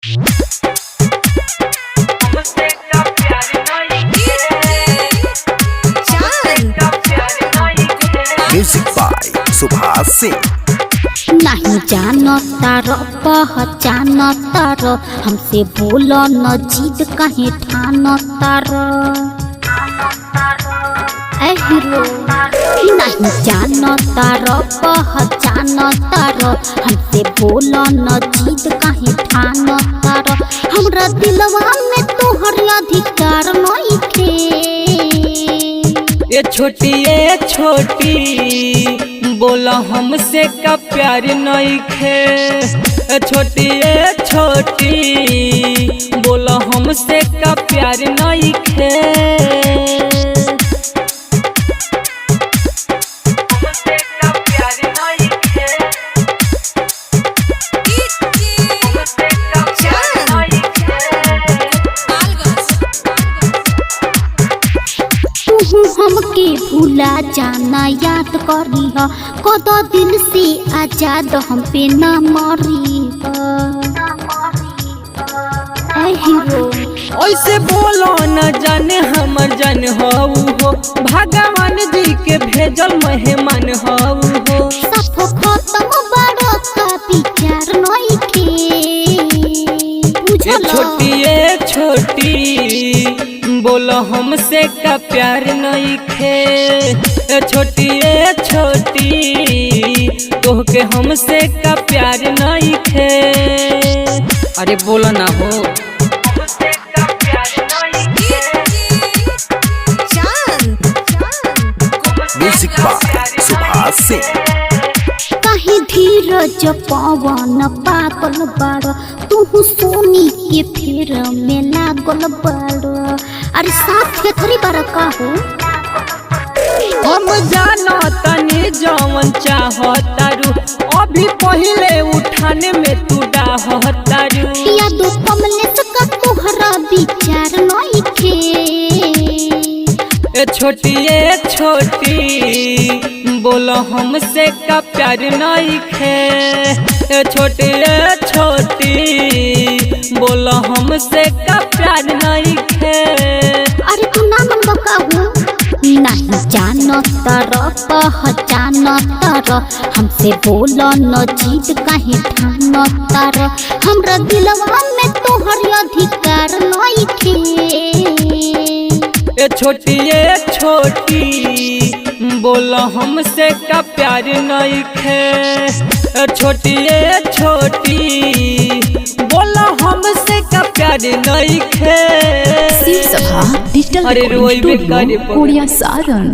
Music by Subhash Singh. नहीं जानो तारो पहचानो तारो, हमसे बोलो न जीत कहीं ठानो तारो। ए हीरो नहीं जानो तारो पहचानो तारो, हमसे बोलो न जीत कहीं ठानो तारो। हमरा दिलवा में तोहर अधिकार नहीं थे। ये छोटी बोला हमसे का प्यार नहीं खे। छोटी बोला हमसे का प्यार नहीं खे। हमके भूला जाना याद करी ह, कदो दिल से आजाद हम पे ना मरी हीरो। ऐसे बोलो न जाने हमर जान हो भगवान जी के भेजल मेहमान हो। सब खत्म बड़ो का विचार नहीं खे। छोटी बोलो हमसे का प्यार नहीं खे। छोटी तोहके हमसे का प्यार नहीं खे। अरे बोलो ना हो। Music by Subhash Singh. कहीं धीरज पवन पागल बाड़, तू सोनी के फिर में लागल बाड़। अरे साथ के थोड़ी बार का हो। हम जानो तनी जवन चाहतारू, अभी पहले उठाने में तू डाहतारू। या दो कमलेश का तोहरा विचार नहीं खे। छोटी बोलो हमसे का प्यार नहीं खे। छोटी बोलो हमसे का प्यार नहीं खे। अरे तू ना मन बका हो। नहीं जानो तारो पहचानो तारो, हमसे बोलो न जीत कहीं ठानो तारो। हमरा दिलवा में तोहर अधिकार नहीं खे। छोटी बोलो हमसे का प्यार नहीं खे। छोटी बोलो हमसे का प्यार नहीं खे। शिव सभा डिजिटल अरे रोई कोरिया सारन।